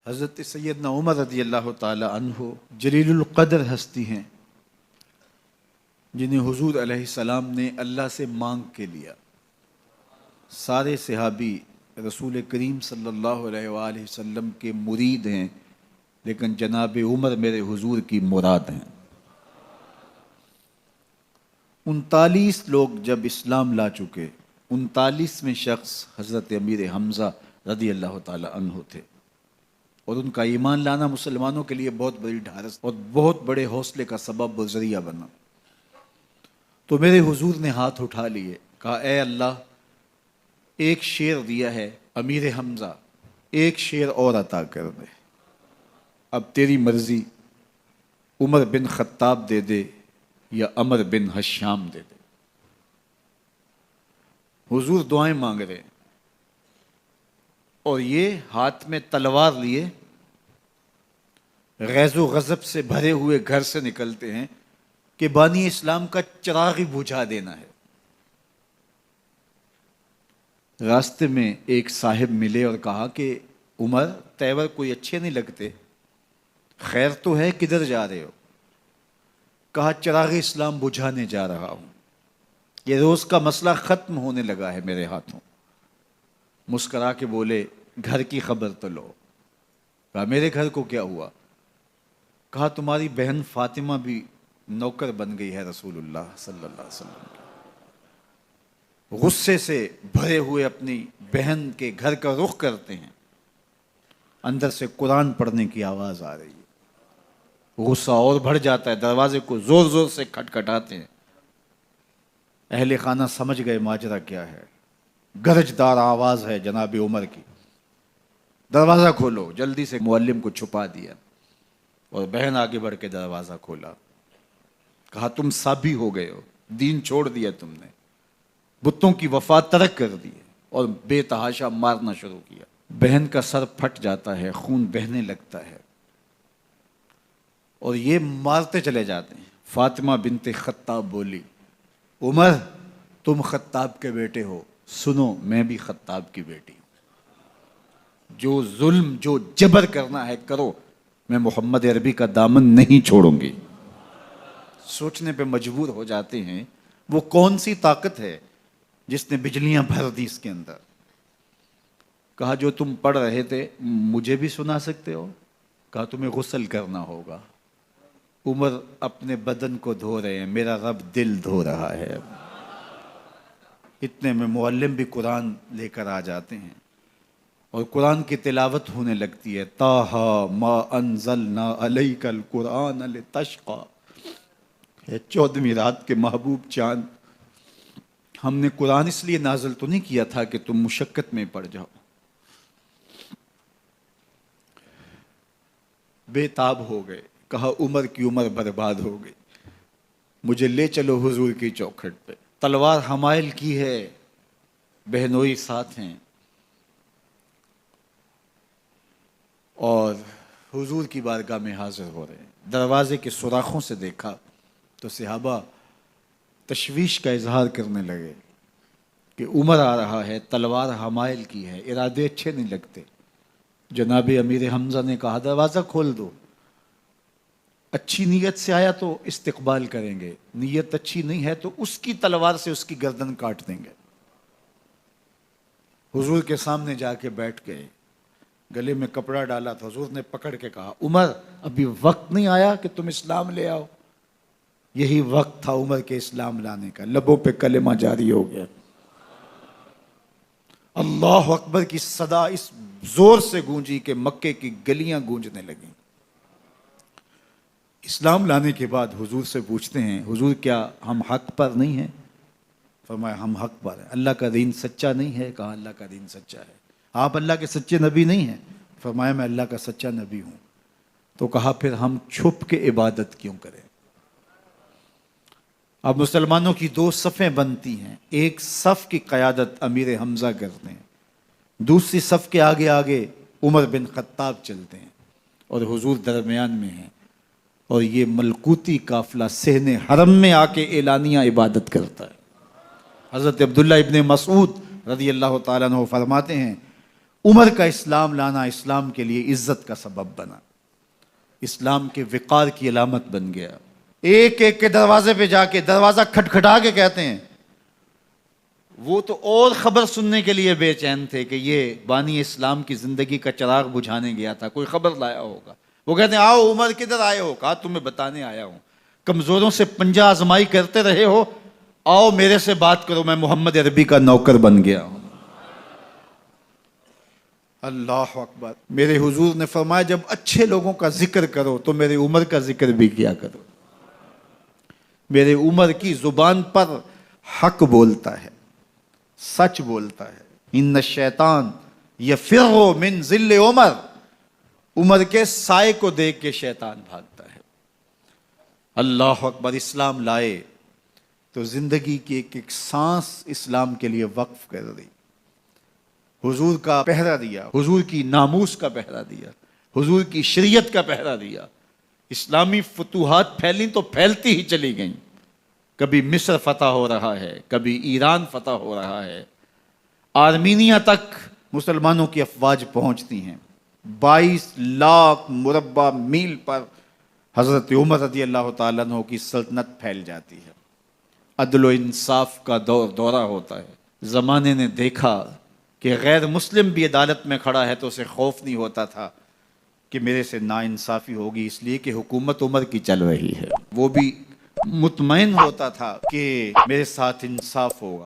حضرت سیدنا عمر رضی اللہ تعالی عنہ جلیل القدر ہستی ہیں جنہیں حضور علیہ السلام نے اللہ سے مانگ کے لیا۔ سارے صحابی رسول کریم صلی اللہ علیہ وآلہ وسلم کے مرید ہیں، لیکن جناب عمر میرے حضور کی مراد ہیں۔ 39 لوگ جب اسلام لا چکے، 39ویں شخص حضرت امیر حمزہ رضی اللہ تعالی عنہ تھے، اور ان کا ایمان لانا مسلمانوں کے لیے بہت بڑی ڈھارس اور بہت بڑے حوصلے کا سبب و ذریعہ بنا۔ تو میرے حضور نے ہاتھ اٹھا لیے، کہا اے اللہ، ایک شیر دیا ہے امیر حمزہ، ایک شیر اور عطا کر دے، اب تیری مرضی، عمر بن خطاب دے دے یا عمر بن حشام دے دے۔ حضور دعائیں مانگ رہے ہیں، اور یہ ہاتھ میں تلوار لیے غیظ و غضب سے بھرے ہوئے گھر سے نکلتے ہیں کہ بانی اسلام کا چراغ ہی بجھا دینا ہے۔ راستے میں ایک صاحب ملے اور کہا کہ عمر، تیور کوئی اچھے نہیں لگتے، خیر تو ہے، کدھر جا رہے ہو؟ کہا چراغ اسلام بجھانے جا رہا ہوں، یہ روز کا مسئلہ ختم ہونے لگا ہے میرے ہاتھوں۔ مسکرا کے بولے گھر کی خبر تو لو۔ کہا میرے گھر کو کیا ہوا؟ کہا تمہاری بہن فاطمہ بھی نوکر بن گئی ہے رسول اللہ صلی اللہ علیہ وسلم کی۔ غصے سے بھرے ہوئے اپنی بہن کے گھر کا رخ کرتے ہیں، اندر سے قرآن پڑھنے کی آواز آ رہی ہے، غصہ اور بڑھ جاتا ہے، دروازے کو زور زور سے کھٹکھٹاتے ہیں۔ اہل خانہ سمجھ گئے ماجرا کیا ہے، گرجدار آواز ہے جناب عمر کی، دروازہ کھولو۔ جلدی سے معلم کو چھپا دیا اور بہن آگے بڑھ کے دروازہ کھولا۔ کہا تم سابی ہو گئے ہو، دین چھوڑ دیا تم نے، بتوں کی وفا ترک کر دی اور بے تحاشا مارنا شروع کیا۔ بہن کا سر پھٹ جاتا ہے، خون بہنے لگتا ہے، اور یہ مارتے چلے جاتے ہیں۔ فاطمہ بنت خطاب بولی عمر، تم خطاب کے بیٹے ہو، سنو میں بھی خطاب کی بیٹی ہوں، جو ظلم جو جبر کرنا ہے کرو، میں محمد عربی کا دامن نہیں چھوڑوں گی۔ سوچنے پہ مجبور ہو جاتے ہیں وہ کون سی طاقت ہے جس نے بجلیاں بھر دی اس کے اندر۔ کہا جو تم پڑھ رہے تھے مجھے بھی سنا سکتے ہو؟ کہا تمہیں غسل کرنا ہوگا۔ عمر اپنے بدن کو دھو رہے ہیں، میرا رب دل دھو رہا ہے۔ اتنے میں معلم بھی قرآن لے کر آ جاتے ہیں اور قرآن کی تلاوت ہونے لگتی ہے۔ طٰہٰ ما انزلنا علیک القرآن لتشقیٰ، 14ویں رات کے محبوب چاند، ہم نے قرآن اس لیے نازل تو نہیں کیا تھا کہ تم مشقت میں پڑ جاؤ۔ بے تاب ہو گئے، کہا عمر کی عمر برباد ہو گئی، مجھے لے چلو حضور کی چوکھٹ پہ۔ تلوار حمائل کی ہے، بہنوئی ساتھ ہیں، اور حضور کی بارگاہ میں حاضر ہو رہے ہیں۔ دروازے کے سوراخوں سے دیکھا تو صحابہ تشویش کا اظہار کرنے لگے کہ عمر آ رہا ہے، تلوار حمائل کی ہے، ارادے اچھے نہیں لگتے۔ جناب امیر حمزہ نے کہا دروازہ کھول دو، اچھی نیت سے آیا تو استقبال کریں گے، نیت اچھی نہیں ہے تو اس کی تلوار سے اس کی گردن کاٹ دیں گے۔ حضور کے سامنے جا کے بیٹھ گئے، گلے میں کپڑا ڈالا تھا، حضور نے پکڑ کے کہا عمر ابھی وقت نہیں آیا کہ تم اسلام لے آؤ؟ یہی وقت تھا عمر کے اسلام لانے کا، لبوں پہ کلمہ جاری ہو گیا۔ اللہ اکبر کی صدا اس زور سے گونجی کہ مکے کی گلیاں گونجنے لگیں۔ اسلام لانے کے بعد حضور سے پوچھتے ہیں حضور کیا ہم حق پر نہیں ہیں؟ فرمایا ہم حق پر ہیں۔ اللہ کا دین سچا نہیں ہے؟ کہا اللہ کا دین سچا ہے۔ آپ اللہ کے سچے نبی نہیں ہیں؟ فرمایا میں اللہ کا سچا نبی ہوں۔ تو کہا پھر ہم چھپ کے عبادت کیوں کریں؟ اب مسلمانوں کی 2 صفیں بنتی ہیں، ایک صف کی قیادت امیر حمزہ کرتے ہیں، دوسری صف کے آگے آگے عمر بن خطاب چلتے ہیں، اور حضور درمیان میں ہیں، اور یہ ملکوتی قافلہ صحن حرم میں آ کے اعلانیہ عبادت کرتا ہے۔ حضرت عبداللہ ابن مسعود رضی اللہ تعالیٰ عنہ فرماتے ہیں عمر کا اسلام لانا اسلام کے لیے عزت کا سبب بنا، اسلام کے وقار کی علامت بن گیا۔ ایک ایک کے دروازے پہ جا کے دروازہ کھٹکھٹا کے کہتے ہیں، وہ تو اور خبر سننے کے لیے بے چین تھے کہ یہ بانی اسلام کی زندگی کا چراغ بجھانے گیا تھا، کوئی خبر لایا ہوگا۔ وہ کہتے ہیں آؤ عمر کدھر آئے ہو؟ کہا تمہیں بتانے آیا ہوں، کمزوروں سے پنجہ آزمائی کرتے رہے ہو، آؤ میرے سے بات کرو، میں محمد عربی کا نوکر بن گیا ہوں۔ اللہ اکبر۔ میرے حضور نے فرمایا جب اچھے لوگوں کا ذکر کرو تو میرے عمر کا ذکر بھی کیا کرو۔ میرے عمر کی زبان پر حق بولتا ہے، سچ بولتا ہے۔ ان الشیطان یفر من ظل عمر، عمر کے سائے کو دیکھ کے شیطان بھاگتا ہے۔ اللہ اکبر۔ اسلام لائے تو زندگی کی ایک ایک سانس اسلام کے لیے وقف کر دی، حضور کا پہرا دیا، حضور کی ناموس کا پہرا دیا، حضور کی شریعت کا پہرا دیا۔ اسلامی فتوحات پھیلیں تو پھیلتی ہی چلی گئیں، کبھی مصر فتح ہو رہا ہے، کبھی ایران فتح ہو رہا ہے، آرمینیا تک مسلمانوں کی افواج پہنچتی ہیں۔ 22 لاکھ مربع میل پر حضرت عمر رضی اللہ تعالیٰ عنہ کی سلطنت پھیل جاتی ہے۔ عدل و انصاف کا دورہ ہوتا ہے۔ زمانے نے دیکھا کہ غیر مسلم بھی عدالت میں کھڑا ہے تو اسے خوف نہیں ہوتا تھا کہ میرے سے ناانصافی ہوگی، اس لیے کہ حکومت عمر کی چل رہی ہے۔ وہ بھی مطمئن ہوتا تھا کہ میرے ساتھ انصاف ہوگا۔